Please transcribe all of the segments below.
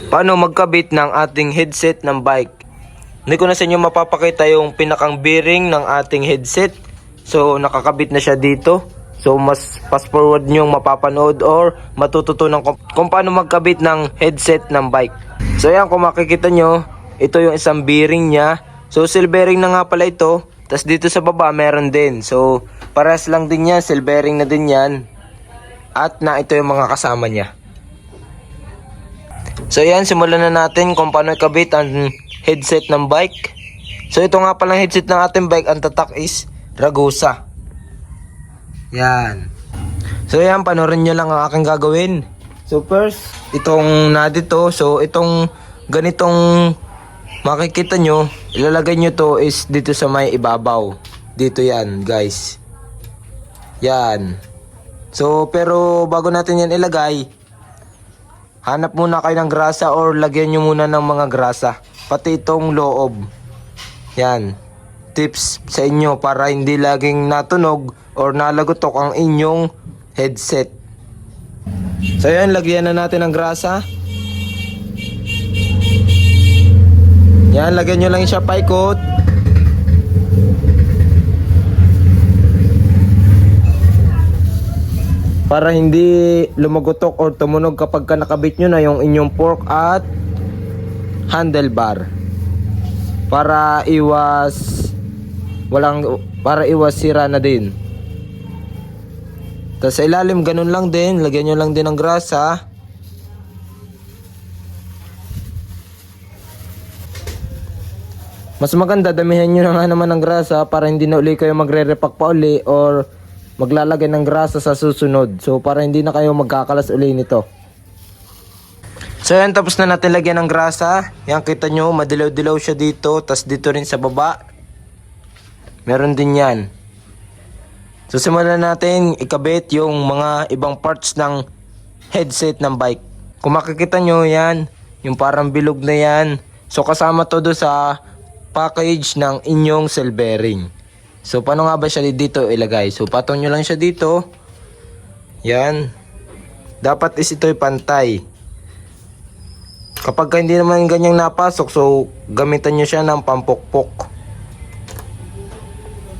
Paano magkabit ng ating headset ng bike? Hindi ko na sa inyo mapapakita yung pinakang bearing ng ating headset. So nakakabit na siya dito. So mas fast forward nyo mapapanood or matututunan kung paano magkabit ng headset ng bike. So yan, kung makikita nyo, ito yung isang bearing niya. So seal bearing na nga pala ito. Tapos dito sa baba meron din. So parehas lang din yan, seal bearing na din yan. At na ito yung mga kasama niya. So yan, simulan na natin kung paano ikabit ang headset ng bike. So ito nga palang headset ng ating bike, ang tatak is Ragusa. Yan. So yan, panoorin nyo lang ang aking gagawin. So first, itong nadito, so itong ganitong makikita nyo, ilalagay nyo to is dito sa may ibabaw. Dito yan guys. Yan. So pero bago natin yan ilagay, hanap muna kayo ng grasa or lagyan nyo muna ng mga grasa. Pati itong loob. Yan. Tips sa inyo para hindi laging natunog or nalagotok ang inyong headset. So yan, lagyan na natin ng grasa. Yan, lagyan nyo lang siya paikot. Para hindi lumagotok or tumunog kapag nakabit nyo na yung inyong fork at handlebar. Para iwas sira na din. Tapos sa ilalim ganun lang din, lagyan nyo lang din ng grasa. Mas maganda damihan nyo na nga naman ng grasa para hindi na uli kayo magre-repack pa uli or maglalagay ng grasa sa susunod. So para hindi na kayo magkakalas uli nito. So yan, tapos na natin lagyan ng grasa. Yan, kita nyo, madilaw-dilaw siya dito. Tapos dito rin sa baba meron din yan. So simulan natin ikabit yung mga ibang parts ng headset ng bike. Kung makikita nyo yan, yung parang bilog na yan, so kasama to do sa package ng inyong seal bearing. So paano nga ba siya dito ilagay? So patong nyo lang siya dito. Yan. Dapat is ito'y pantay. Kapag hindi naman ganyang napasok, so gamitan nyo siya ng pampukpok.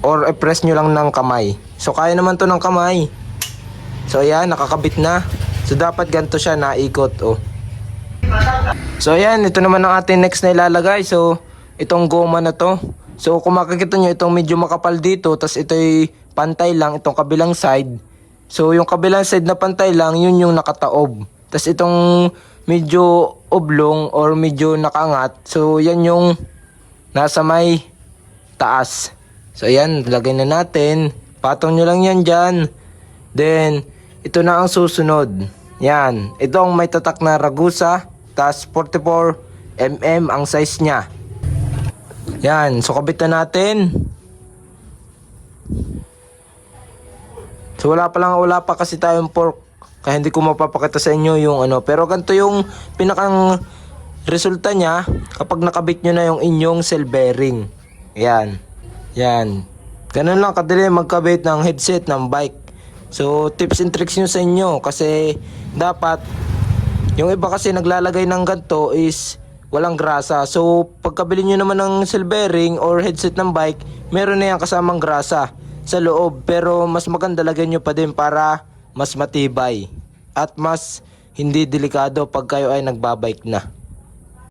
Or i-press nyo lang ng kamay. So kaya naman to ng kamay. So ayan, nakakabit na. So dapat ganito siya naikot. Oh. So ayan, ito naman ang ating next na ilalagay. So itong goma na to. So kung makikita nyo, itong medyo makapal dito, tas ito'y pantay lang, itong kabilang side. So yung kabilang side na pantay lang, yun yung nakataob. Tas itong medyo oblong or medyo nakaangat, so yan yung nasa may taas. So ayan, lagay na natin. Patong nyo lang yan dyan. Then, ito na ang susunod. Yan, ito ang may tatak na Ragusa, tas 44mm ang size niya. Yan, so kabit na natin. So wala pa kasi tayong fork, kaya hindi ko mapapakita sa inyo yung ano. Pero ganito yung pinakang resulta niya kapag nakabit nyo na yung inyong seal bearing. Yan. Yan. Ganun lang kadali magkabit ng headset ng bike. So tips and tricks nyo sa inyo, kasi dapat yung iba kasi naglalagay ng ganito is walang grasa. So pagkabili nyo naman ng seal bearing or headset ng bike, meron na yan kasamang grasa sa loob. Pero mas maganda lagyan nyo pa din para mas matibay at mas hindi delikado pag kayo ay nagbabike na.